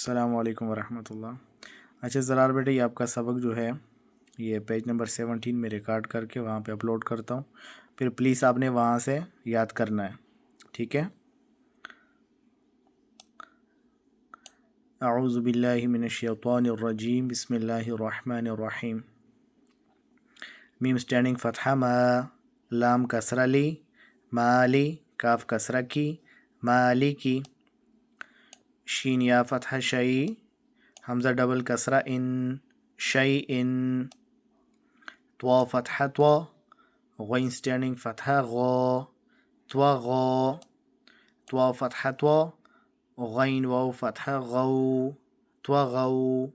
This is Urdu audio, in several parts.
السلام علیکم ورحمۃ اللہ۔ اچھا زرار بیٹے، یہ آپ کا سبق جو ہے یہ پیج نمبر 17 میں ریکارڈ کر کے وہاں پہ اپلوڈ کرتا ہوں، پھر پلیز آپ نے وہاں سے یاد کرنا ہے، ٹھیک ہے؟ اعوذ باللہ من الشیطان الرجیم، بسم اللہ الرحمن الرحیم۔ میم اسٹینڈنگ فتحہ ما، لام کسرہ لی، مالی کاف کسرہ کی، مالی کی، شین یا فتحہ شئی، حمزہ ڈبل کسرہ ان، شئی ان، تو فتحہ تو، غین اسٹینڈنگ فتحہ غو، تو غو، تو فتحہ تو، غین واو فتحہ غو، تو غو،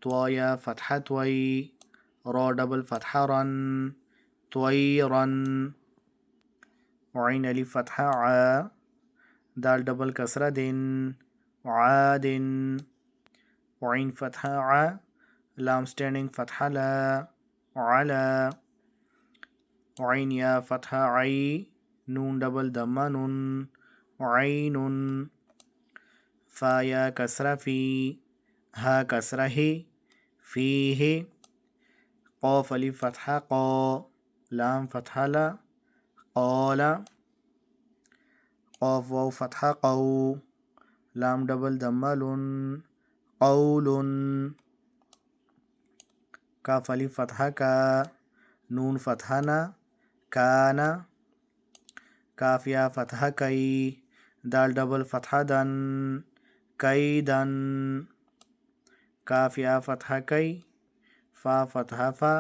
تو یا فتحہ توئی، رو ڈبل فتحہ رن، توئی رن، عین الف فتحہ ع، دال ڈبل کسرہ دن، عادن، عین فتحہ ع، لام اسٹینڈنگ فتحہ لا، علا، عین یا فتحہ عی، نون ڈبل دمہ نن، عین، فا یا کسرہ فی، ہا کسرہ ہی، فیہ، قوف الف فتحہ قو، لام فتحہ لا، قول، قوف واو فتحہ قو، لام ڈبل دمہ لن، قول، کاف الف فتحہ کا، نون فتحہ نا، کانا، کاف یا فتحہ کئی، دال ڈبل فتحہ دن، کیدن، کاف یا فتحہ کئی، فا فتحہ فا،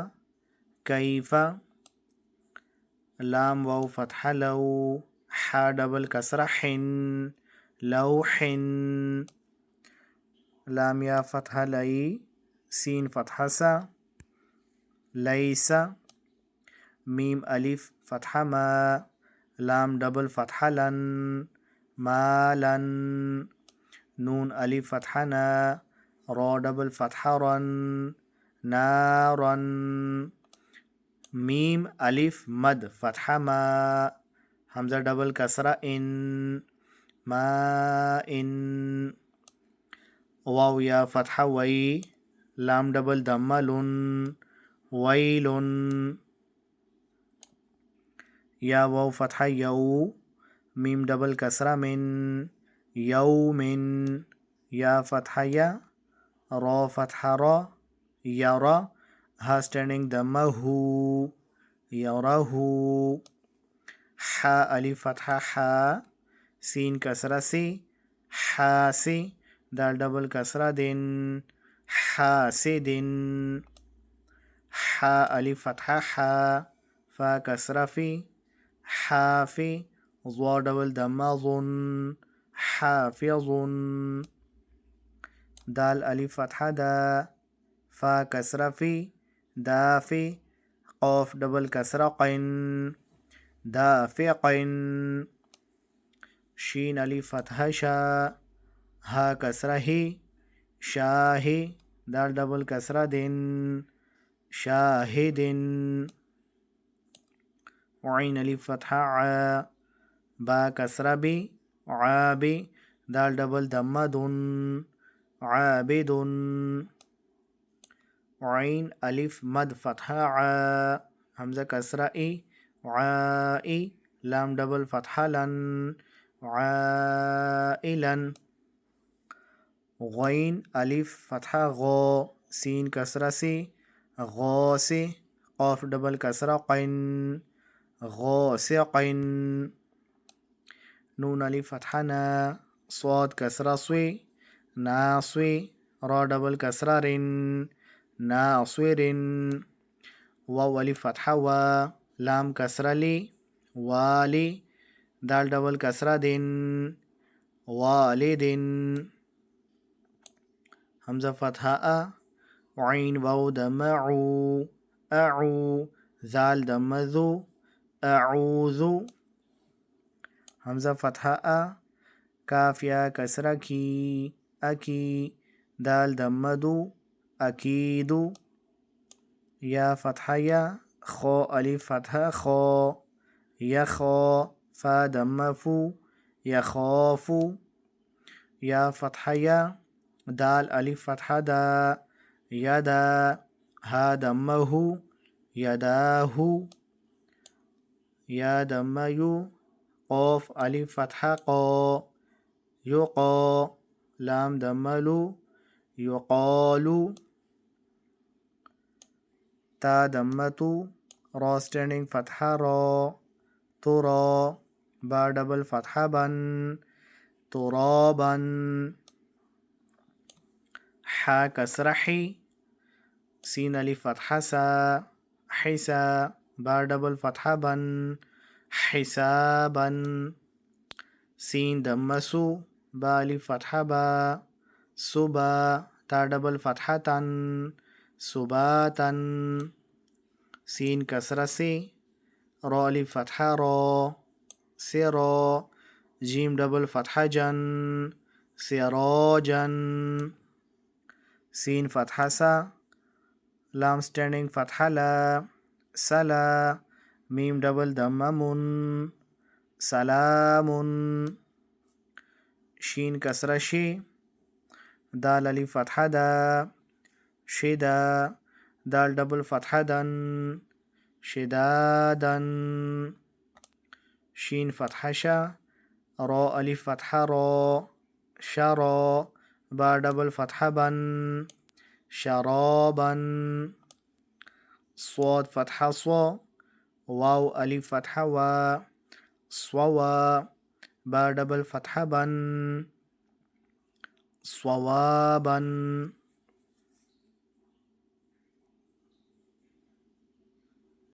کیف، لام واو فتحہ لو، حا ڈبل کسرہ حن، لوحن، لام یا فتحہ لئی، سین فتحہ سا، لیسا، میم الف فتحہ ما، لام ڈبل فتحہ لن، مالن، نون الف فتحہ نا، رو ڈبل فتحہ رن، نارن، میم الف مد فتحہ ما، حمزہ ڈبل کسرہ ان، ما ان، واو یا فتحہ وئی، لام ڈبل دمہ لن، ویلن، یا واو فتحہ یو، میم ڈبل کسرہ من، یومن، یا فتحہ یا، رو فتحہ رو، یرا، ہا اسٹینڈنگ دمہ ہو، یرہ، حا الف فتحہ حا، سین کسرہ سی، حاسی، دال ڈبل کسرہ دن، حاسدن، حا الف فتحہ حا، فا کسرہ فی، حافی، ضو ڈبل دمہ ظن، حافظن، دال الف فتحہ دا، فا کسرہ فی، دافی، قوف ڈبل کسرہ قن، دافقن، شین الف فتحہ شا، ہا کسرہ ہی، شاہی، دال ڈبل کسرہ دن، شاہدن، عین الف فتحہ ع، با کسرہ بی، عابی، دال ڈبل دمہ دن، عابدن، عین الف مد فتحہ ع، حمزہ کسرہ ای، عائی، لام ڈبل فتحہ لن، عائلن، غین الف فتحہ غو، سین کسرہ سی، غوسی، قوف ڈبل کسرہ قن، غوثقن، نون الف فتحہ نا، صاد کسرہ سوی، ناصوی، را ڈبل کسرہ رن، ناصرن، واو الف فتحہ وا، لام کسرہ لی، والی، دال ڈبل کسرہ دن، والدن، حمزہ فتحہ ا، عین واو دمہ عو، اعو، ذال دمہ ذو، اعوذ، حمزہ فتحہ ا، کاف یا کسرہ کی، اکی، دال دمہ دو، اکید، یا فتحہ یا، خو الف فتحہ خو، یخو، فا دمہ فو، یخوف، یا فتحہ یا، دال الف فتحہ دا، یدا، ہا دمہ ہو، یداہ، یا دمہ یو، قوف الف فتحہ قو، یقو، لام دمہ لو، یقالو، تا دمہ تو، را اسٹینڈنگ فتحہ رو، ترا، با ڈبل فتحہ بن، ترابن، حا کسرہ حی، سین الف فتحہ سا، حسا، با ڈبل فتحہ بن، حسابن، سین دمہ سو، با الف فتحہ با، صبا، تا ڈبل فتحہ تن، صباتن، سین کسرہ سے، را الف فتحہ رو، سرو، جیم ڈبل فتحہ جن، سراجن، سین فتحہ سا، لام اسٹینڈنگ فتحہ لا، سلا، میم ڈبل دمہ من، سلامن، شین کسرہ شی، دال الف فتحہ دا، شدا، دال ڈبل فتحہ دن، شدادن، شین فتحہ شا، را الف فتحہ رو، شرو، با ڈبل فتحہ بن، شرابن، صاد فتحہ صو، واو الف فتحہ وا، صوا، با ڈبل فتحہ بن، صوابن.